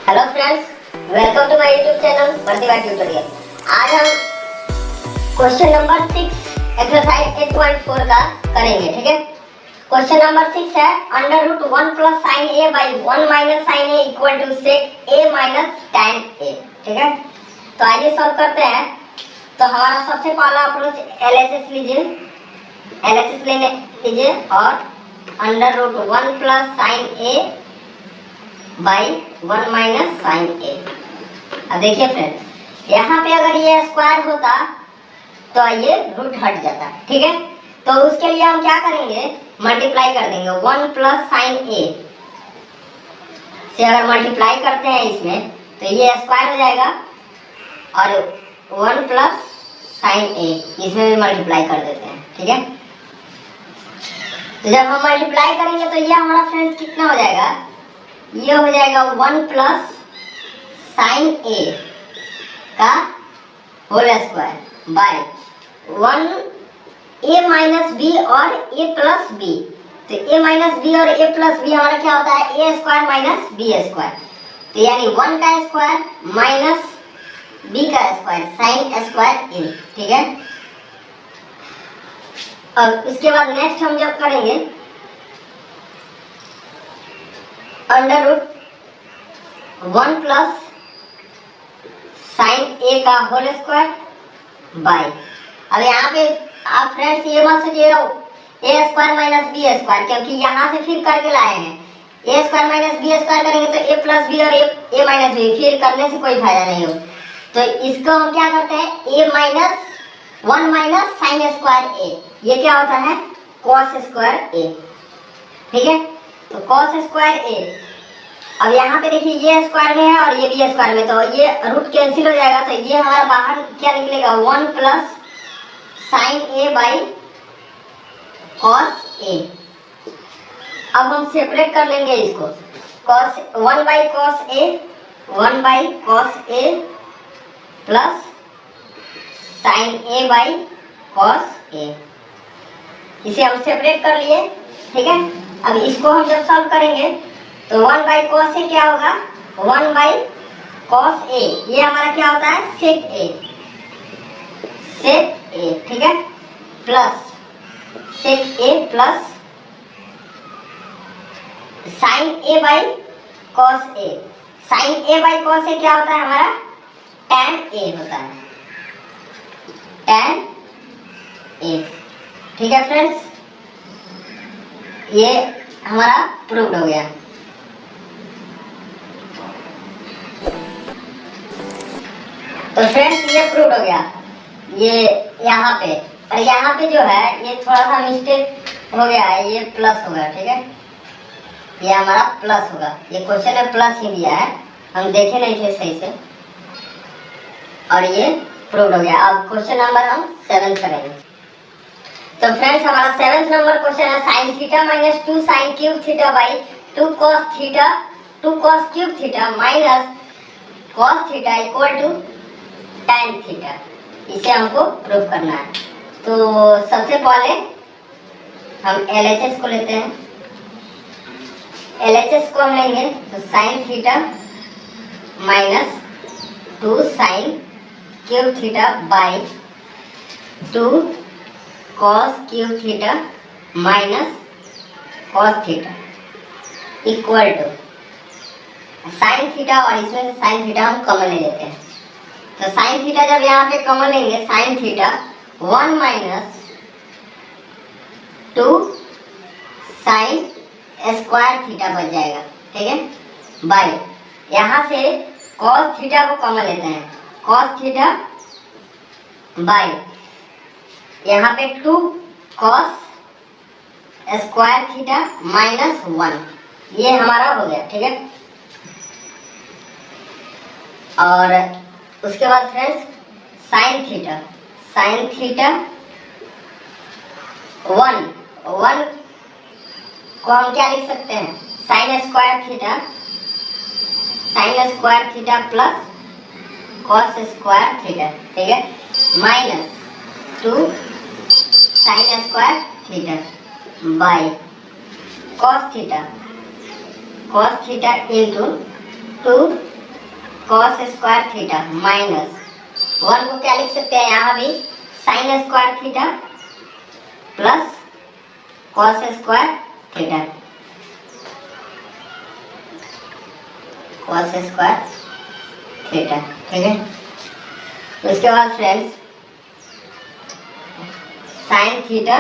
Hello friends, welcome to my YouTube channel Pratibha tutorial. आज हम question number 6 exercise 8.4 का करेंगे। ठीक है, क्वेश्चन नंबर 6 है √1 plus sine A by 1 minus sine A equal to sec A minus tan A. ठीक है, तो आइए सॉल्व करते हैं। तो हमारा सबसे पहला अप्रोच LHS लीजिए, LHS लेने लीजिए और √1 plus sine A by 1 minus sine A. अब देखिए फ्रेंड्स, यहाँ पे अगर ये स्क्वायर होता तो ये रूट हट जाता। ठीक है, तो उसके लिए हम क्या करेंगे, मल्टीप्लाई कर देंगे 1 प्लस साइन ए से। अगर मल्टीप्लाई करते हैं इसमें तो ये स्क्वायर हो जाएगा और 1 प्लस साइन ए इसमें भी मल्टीप्लाई कर देते हैं। ठीक है, तो जब हम मल्टीप्लाई करेंगे तो ये हमारा फ्रेंड्स कितना हो जाएगा, ये हो जाएगा 1 प्लस साइन ए का whole square by 1 A minus B और ए प्लस बी। तो ए माइनस बी और ए प्लस बी हमारा क्या होता है, ए स्क्वायर माइनस बी स्क्वायर। तो यानी 1 का स्क्वायर माइनस बी का स्क्वायर साइन स्क्वायर ए। ठीक है, और इसके बाद नेक्स्ट हम जब करेंगे √1 प्लस साइन ए का होल स्क्वायर बाय, अब यहाँ पे आप फ्रेंड्स ये मत सोचिए ए स्क्वायर माइनस बी स्क्वायर, क्योंकि यहाँ से फिर करके लाए हैं। ए स्क्वायर माइनस बी स्क्वायर करेंगे तो ए प्लस बी और ए माइनस बी, फिर करने से कोई फायदा नहीं हो। तो इसको हम क्या करते हैं, ए minus 1 minus sign square A, ये क्या होता है कॉस स्क्वायर ए। ठीक है, तो कॉस स्क्वायर ए। अब यहाँ पे देखिए ये स्क्वायर में है और ये भी स्क्वायर में, तो ये रूट कैंसिल हो जाएगा। तो ये हमारा बाहर क्या निकलेगा, 1 plus sine A by cos A. अब हम सेपरेट कर लेंगे इसको, cos 1 by cos A, 1 by cos A plus sine A by cos A, इसे हम सेपरेट कर लिए। ठीक है, अब इसको हम जब सॉल्व करेंगे तो 1 बाई कॉस ए क्या होगा, 1 बाई कॉस ए, ये हमारा क्या होता है सेक ए, सेक ए। ठीक है, plus sec A plus sine A by cos A. Sine A by cos A क्या होता है हमारा tan ए होता है, tan ए। ठीक है फ्रेंड्स, ये हमारा प्रूव्ड हो गया। तो फ्रेंड्स ये प्रूव्ड हो गया, ये यहाँ पे, और यहाँ पे जो है ये थोड़ा सा मिस्टेक हो गया है, ये प्लस होगा। ठीक है, ये हमारा प्लस होगा, ये क्वेश्चन में प्लस ही दिया है, हम देखे नहीं थे सही से, और ये प्रूव्ड हो गया। अब क्वेश्चन नंबर हम 7 करेंगे। तो फ्रेंड्स हमारा 7th नंबर क्वेश्चन है sine theta minus 2 sine cube theta by 2 cos theta 2 cos cube theta minus cos theta equal to tan theta. इसे हमको प्रूव करना है। तो सबसे पहले हम LHS को लेते हैं। LHS को हम लेंगे तो sine theta minus 2 sine cube theta by 2 cos cube theta minus cos theta equal to sine theta, और इसमें से साइन थीटा हम कॉमन ले लेते हैं। तो साइन थीटा जब यहाँ पे कॉमन लेंगे, sine theta 1 minus 2 sine square theta बच जाएगा। ठीक है, बाई यहाँ से कॉस थीटा को कॉमन लेते हैं, कॉस थीटा बाई यहाँ पे 2 कॉस स्क्वायर थीटा माइनस 1, ये हमारा हो गया। ठीक है, और उसके बाद फ्रेंड्स साइन थीटा 1 को हम क्या लिख सकते हैं, sine square theta plus cos square theta. ठीक है, minus 2 sine square theta by cos theta into 2 cos square theta minus 1 को क्या लिख सकते हैं यहाँ भी sine square theta plus cos square theta, cos square theta, ठीक है। उसके बाद फ्रेंड्स साइन थीटा,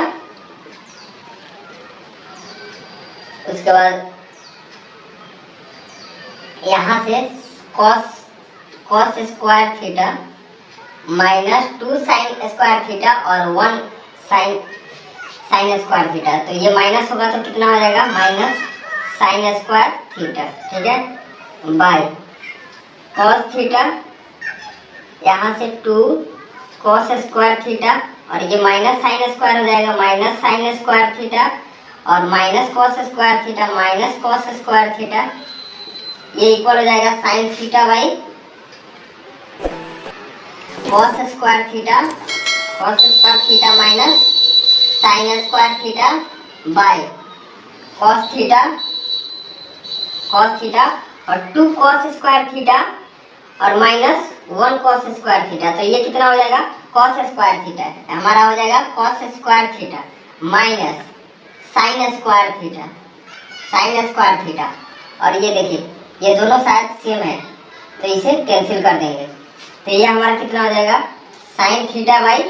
उसके बाद यहाँ से cos square theta minus 2 sine square theta और 1 साइन स्क्वायर थीटा, तो ये माइनस होगा तो कितना हो जाएगा माइनस साइन स्क्वायर थीटा, ठीक है, बाय कॉस थीटा, यहाँ से 2 कॉस स्क्वायर थीटा और ये माइनस साइन स्क्वायर हो जाएगा माइनस साइन स्क्वायर थीटा और minus cos square theta minus cos square theta, ये इक्वल हो जाएगा sine theta by cos square theta minus sine square theta by cos theta और 2 cos square theta और minus 1 cos square theta, तो ये कितना हो जाएगा कॉस स्क्वायर थीटा, हमारा हो जाएगा cos square theta minus sine square theta और ये देखिए ये दोनों शायद सेम है तो इसे कैंसिल कर देंगे, तो ये हमारा कितना हो जाएगा sine theta by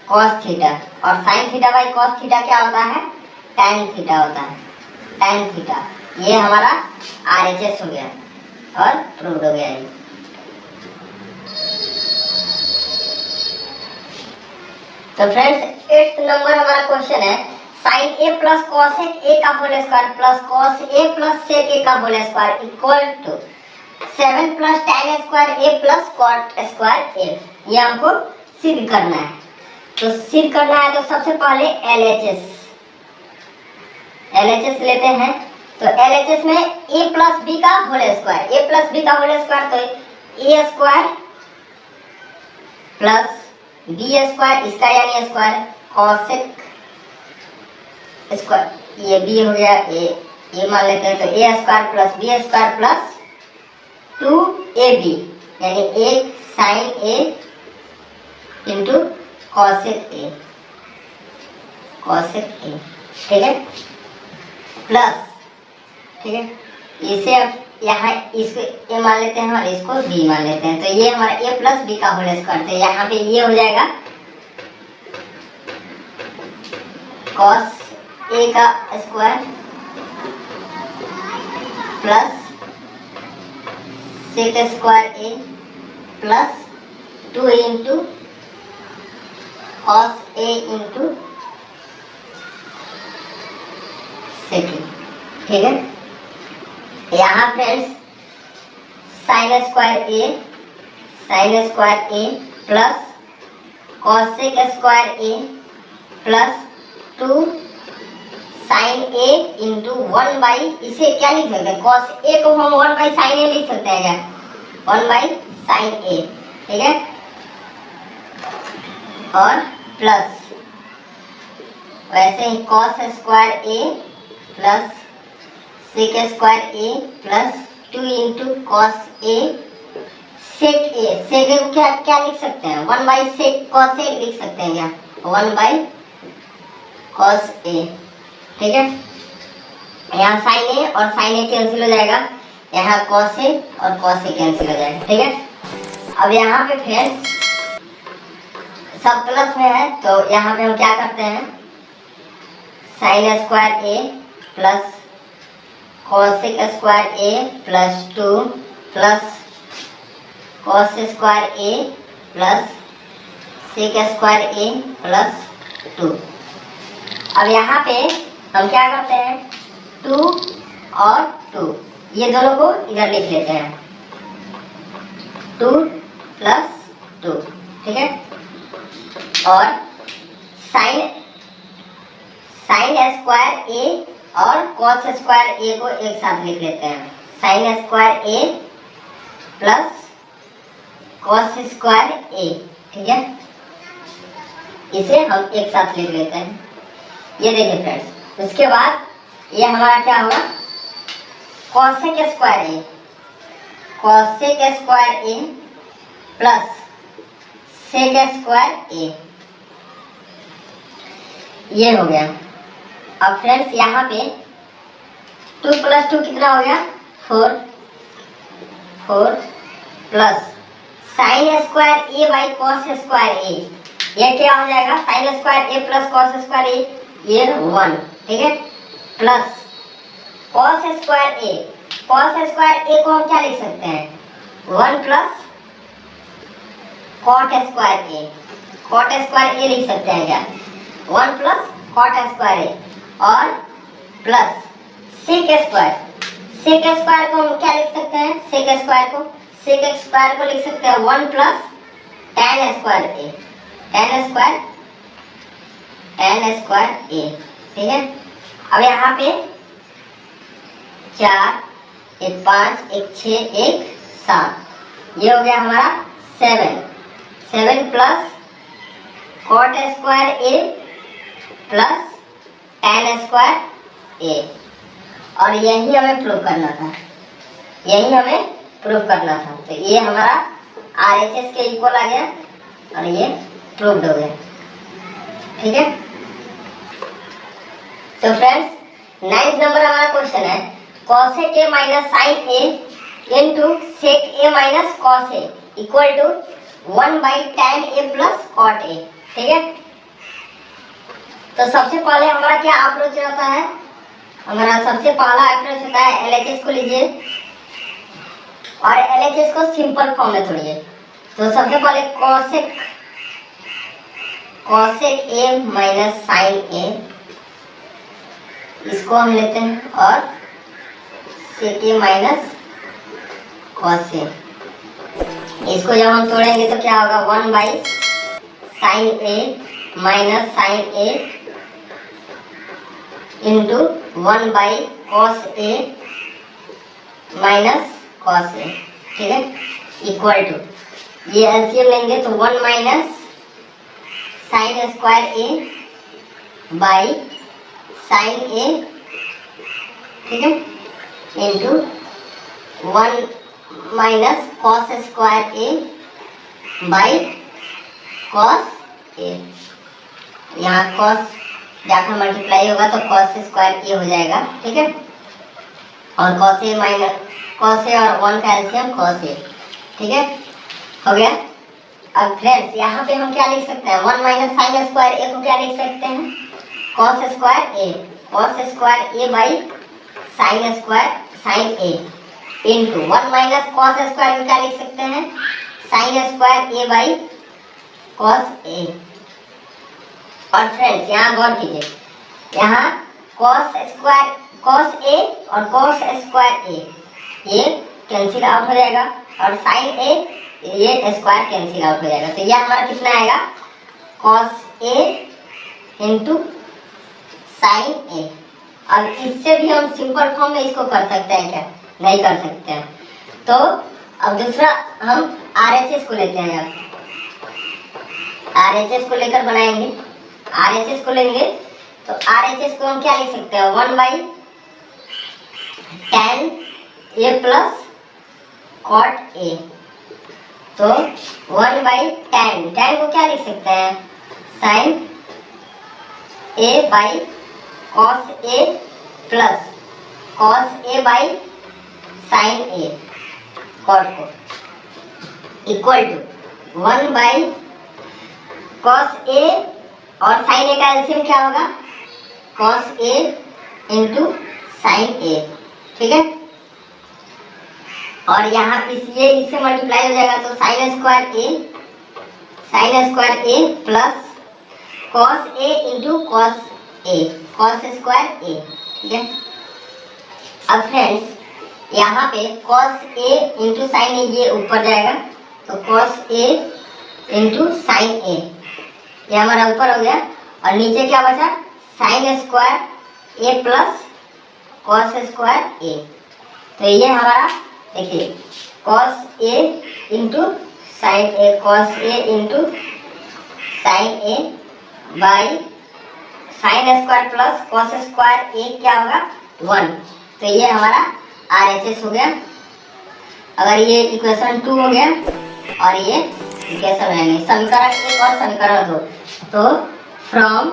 cos theta और sine theta by cos theta क्या होता है टैन थीटा होता है, टैन थीटा, ये हमारा RHS हो गया और प्रूव्ड हो गया ये। तो फ्रेंड्स 8th नंबर हमारा क्वेश्चन है sine A plus cos A का whole square plus cos A plus sec A का whole square equal to 7 plus tan square A plus cot square A, ये हमको सिद्ध करना है। तो सिद्ध करना है तो सबसे पहले LHS लेते हैं, तो LHS में a प्लस बी का होल स्क्वायर, तो a square plus B square, इसका यानी स्क्वायर कॉसेक स्क्वायर, ये बी हो गया ये मान लेते हैं, तो a square plus B square plus 2ab यानी 1 sine a into cosec a, ठीक है, प्लस, ठीक है, इसे अब यहाँ इसको a मान लेते हैं और इसको b मान लेते हैं, तो ये हमारा a प्लस बी का होल स्क्वायर, तो यहाँ पे ये हो जाएगा कॉस a का square plus sec square a plus 2 into cos a into sec, ठीक है। यहाँ friends sine square a plus cosec square a plus 2 sine a into 1 by, इसे क्या लिख सकते हैं कॉस a को हम 1 बाई साइन a लिख सकते हैं क्या 1 बाई साइन a, ठीक है, और प्लस वैसे ही cos square a plus sec square a plus 2 into cos a sec a को क्या लिख सकते हैं 1 बाई सेक कॉस a लिख सकते हैं क्या 1 बाई कॉस a, ठीक है। यहाँ साइन a और साइन a कैंसिल हो जाएगा, यहाँ कॉस a और कॉस a कैंसिल हो जाएगा, ठीक है। अब यहाँ पे फ्रेंड्स सब प्लस में है, तो यहाँ पे हम क्या करते हैं sine square a plus cosec square a plus 2 plus cos square a plus sec square a plus 2। अब यहाँ पे हम क्या करते हैं 2 और 2 ये दोनों को इधर लिख लेते हैं 2 प्लस 2, ठीक है, और साइन स्क्वायर a और कॉस स्क्वायर a को एक साथ लिख लेते हैं sine square a plus cos square a, ठीक है, इसे हम एक साथ लिख लेते हैं। ये देखिए फ्रेंड्स, उसके बाद ये हमारा क्या होगा cosec square a cosec square A plus sec square A, ये हो गया। अब फ्रेंड्स यहाँ पे 2 + 2 कितना हो गया 4, 4 plus sine square A by cos square A, ये क्या हो जाएगा sine square A plus cos square A, ये 1, ठीक है, plus cos square A, cos square A को हम क्या लिख सकते हैं 1 plus cot square A, cot square A लिख सकते हैं क्या 1 प्लस कॉट स्क्वायर ए, और plus sec square, sec square को हम क्या लिख सकते हैं सेक स्क्वायर को लिख सकते हैं 1 प्लस tan स्क्वायर ए, tan स्क्वायर ए, ठीक है। अब यहाँ पे 4, 1 5, 1 6, 1 7, ये हो गया हमारा 7 plus cot square A plus tan square A, और यही हमें प्रूव करना था, तो ये हमारा RHS के इक्वल आ गया और ये प्रूव्ड हो गया, ठीक है। तो फ्रेंड्स 9th नंबर हमारा क्वेश्चन है cosec a minus sin a into sec a minus cos a equal to 1/tan a plus cot a, ठीक है। तो सबसे पहले हमारा क्या अप्रोच रहता है, हमारा सबसे पहला अप्रोच होता है LHS को लीजिए और LHS को सिंपल फॉर्म में तोड़िए। तो सबसे पहले cosec a minus sin a, इसको हम लेते हैं, और sec a minus cos a, इसको जब हम तोड़ेंगे तो क्या होगा 1/sin a minus sin a into 1/cos a minus cos a, ठीक है, इक्वल टू ये एलसीएम लेंगे तो 1 minus sign square a by sine a, ठीक है, into 1 minus cos square a by cos a, यहाँ कॉस जाकर मल्टीप्लाई होगा तो कॉस स्क्वायर ए हो जाएगा, ठीक है, और cos A minus cos A और 1 का एलसीएम कॉस ए, ठीक है, हो गया। अब फ्रेंड्स यहाँ पे हम क्या लिख सकते हैं 1 माइनस साइन स्क्वायर ए को क्या लिख सकते हैं cos square A by sine A into 1 minus cos square को क्या लिख सकते हैं sine square A by cos A. और फ्रेंड्स यहाँ गौर कीजिए, यहाँ cos a और cos स्क्वायर a ये कैंसिल आउट हो जाएगा और sin a ये स्क्वायर कैंसिल आउट हो जाएगा, तो यह हमारा कितना आएगा cos a into sin a। अब इससे भी हम सिंपल फॉर्म में इसको कर सकते हैं क्या, नहीं कर सकते हैं। तो अब दूसरा हम RHS को लेते हैं, RHS को लेकर बनाएंगे, RHS को लेंगे तो RHS को हम क्या लिख सकते हैं 1/tan a plus cot a, तो 1/tan को क्या लिख सकते हैं sin a by cos a plus cos a by sin a, cot को इक्वल टू 1/cos a और sin a का एलसीएम क्या होगा cos a into sin a, ठीक है, और यहाँ ये इससे मल्टीप्लाई हो जाएगा तो sin square a plus cos a into cos square a, ठीक है। अब फ्रेंड्स यहाँ पे cos a into sin a ये ऊपर जाएगा तो cos a into sin a ये हमारा ऊपर हो गया, और नीचे क्या बचा sign square a plus cos square a, तो ये हमारा देखिए cos a into sine a, cos a into sine a by sine square plus cos square a क्या होगा 1, तो ये हमारा RHS हो गया। अगर ये इक्वेशन 2 हो गया और ये इक्वेशन है, समीकरण 1 और समीकरण 2, तो फ्रॉम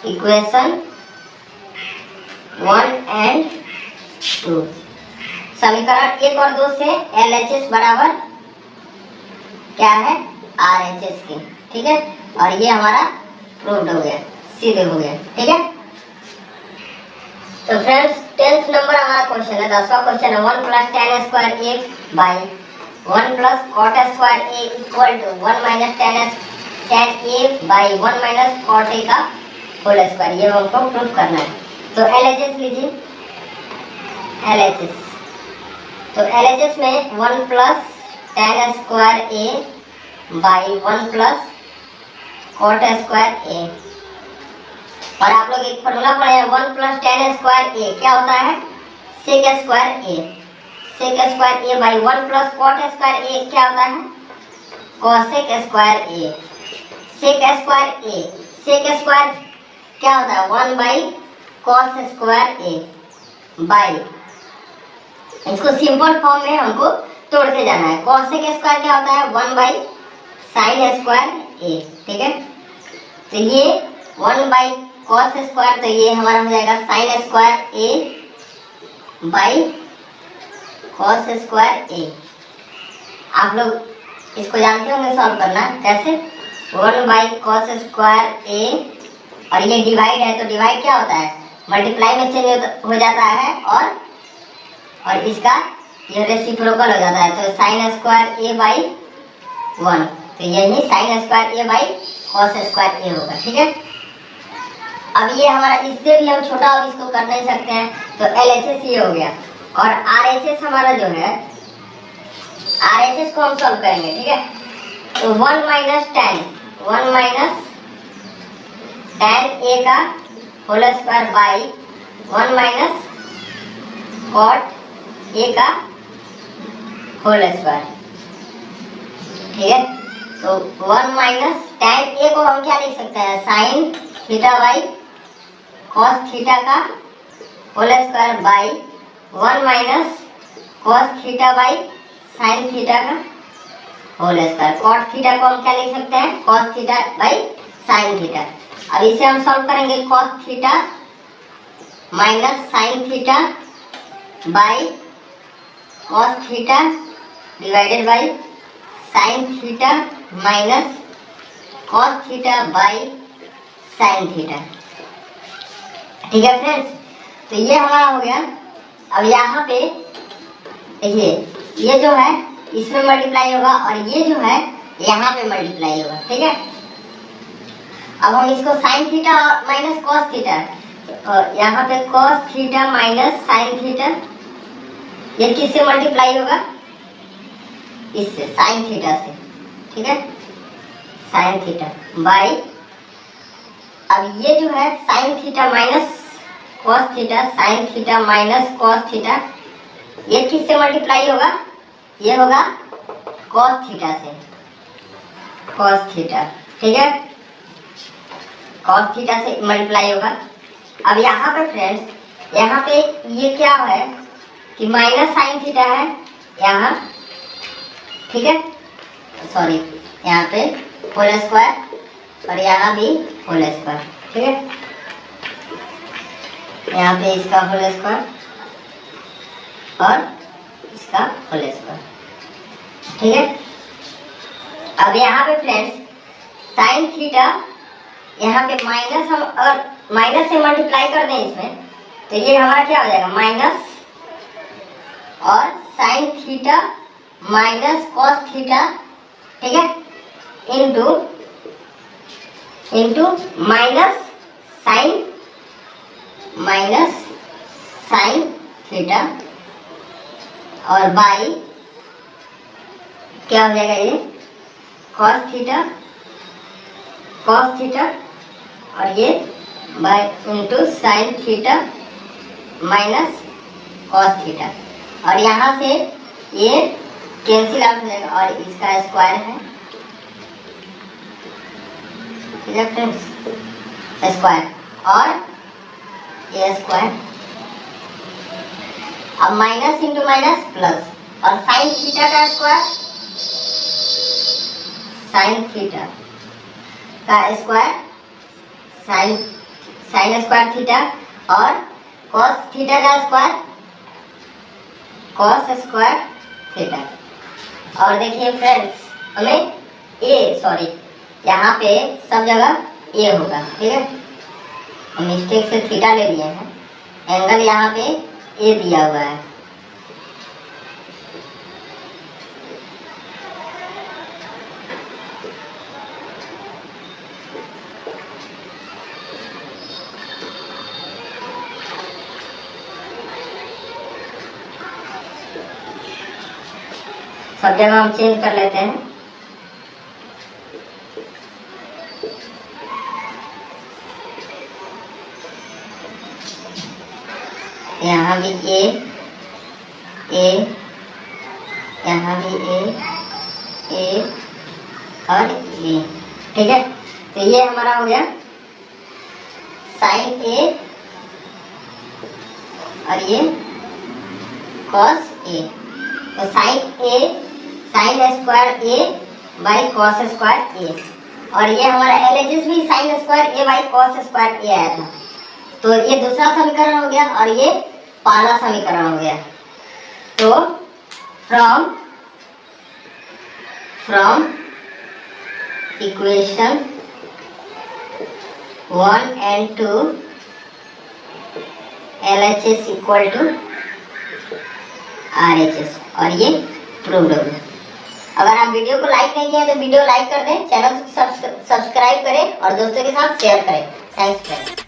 इक्वेशन 1 एंड 2, समीकरण 1 और 2 से LHS बराबर क्या है, RHS के, ठीक है। और ये हमारा प्रूव्ड हो गया, सीधे हो गया, ठीक है। तो फ्रेंड्स 10th नंबर हमारा क्वेश्चन है, 10वां क्वेश्चन है 1 + tan square a by 1 + cot square a equal to 1 - tan a by 1 - cot a का होल स्क्वायर, ये हमको प्रूव करना है। तो LHS लीजिए, LHS, तो LHS में 1 + tan square a by 1 + cot square a, और आप लोग एक फॉर्मूला पढ़े हैं 1 + tan स्क्वायर a क्या होता है, sec square a, sec square a by 1 + cot square a क्या होता है, cosec square a, sec square a, sec square क्या होता है 1/cos स्क्वायर a बाई, इसको सिंपल फॉर्म में हमको तोड़ते जाना है, cosec स्क्वायर क्या होता है 1/sin स्क्वायर a, ठीक है। तो ये 1/cos स्क्वायर, तो ये हमारा हो जाएगा sin square a by cos square a। आप लोग इसको जानते होंगे सॉल्व करना कैसे, 1/cos स्क्वायर a, और ये डिवाइड है तो डिवाइड क्या होता है, मल्टीप्लाई में चेंज हो जाता है, और इसका ये रेसिप्रोकल हो जाता है, तो sin स्क्वायर a बाई 1, तो यही sin square a by cos square a होगा, ठीक है। अब ये हमारा, इससे भी हम छोटा और इसको कर नहीं सकते हैं, तो LHS ये हो गया, और RHS हमारा जो है, RHS को हम सॉल्व करेंगे, ठीक है। तो 1 - tan a का whole square by 1 - cot a का होल स्क्वायर, ठीक है। तो 1 - tan a को हम क्या लिख सकते हैं, sin theta by cos theta का whole square by 1 - cos theta by sin theta का होल स्क्वायर, cot थीटा को हम क्या लिख सकते हैं, cos theta by sin theta. अब इसे हम सॉल्व करेंगे, cos theta minus sin theta by cos theta divided by sin theta minus cos theta by sin theta, ठीक है फ्रेंड्स। तो ये हमारा हो गया। अब यहाँ पे देखिए, ये जो है इसमें मल्टीप्लाई होगा, और ये जो है यहाँ पे मल्टीप्लाई होगा, ठीक है। अब हम इसको sin theta minus cos theta, और यहाँ पे cos theta minus sin theta, ये किससे मल्टीप्लाई होगा, इससे sin थीटा से, ठीक है, sin थीटा बाई, अब ये जो है sin theta minus cos theta, sin theta minus cos theta, ये किससे मल्टीप्लाई होगा, ये होगा cos थीटा से, cos थीटा, ठीक है, cos थीटा से मल्टीप्लाई होगा। अब यहाँ पे फ्रेंड्स, यहाँ पे ये क्या है कि माइनस sin थीटा है यहाँ, ठीक है, सॉरी, यहाँ पे होल स्क्वायर और यहाँ भी होल स्क्वायर, ठीक है, यहाँ पे इसका होल स्क्वायर और इसका होल स्क्वायर, ठीक है। अब यहाँ पे फ्रेंड्स sin थीटा, यहाँ पे माइनस, हम अगर माइनस से मल्टीप्लाई कर दें इसमें, तो ये हमारा क्या हो जाएगा, माइनस और sin theta minus cos theta, ठीक है, इंटू माइनस sin थीटा, और बाई क्या हो जाएगा, ये cos थीटा और ये by into sin theta minus cos theta, और यहाँ से ये कैंसिल आउट हो जाएगा, और इसका स्क्वायर है, ठीक है फ्रेंड्स, स्क्वायर और ये स्क्वायर। अब माइनस इंटू माइनस प्लस, और साइन थीटा का स्क्वायर, साइन थीटा का स्क्वायर, साइन स्क्वायर थीटा, और कॉस थीटा का स्क्वायर, कॉस स्क्वायर थीटा। और देखिए फ्रेंड्स, हमें यहाँ पे सब जगह ए होगा, ठीक है। हम मिस्टेक से थीटा ले लिए हैं, एंगल यहाँ पे ए दिया हुआ है। सब जगह हम चेंज कर लेते हैं। यहाँ भी ए, यहाँ भी ए और ए, ठीक है। तो ये हमारा हो गया साइन ए और ये कॉस ए। तो sine square A by cos square A, और ये हमारा LHS भी sine square A by cos square A आया था। तो ये दूसरा समीकरण हो गया और ये पहला समीकरण हो गया। तो from equation 1 and 2 LHS equal to RHS, और ये प्रूव्ड हो गया। अगर आप वीडियो को लाइक नहीं किए तो वीडियो लाइक कर दें, चैनल सब्सक्राइब करें और दोस्तों के साथ शेयर करें। Thanks friends.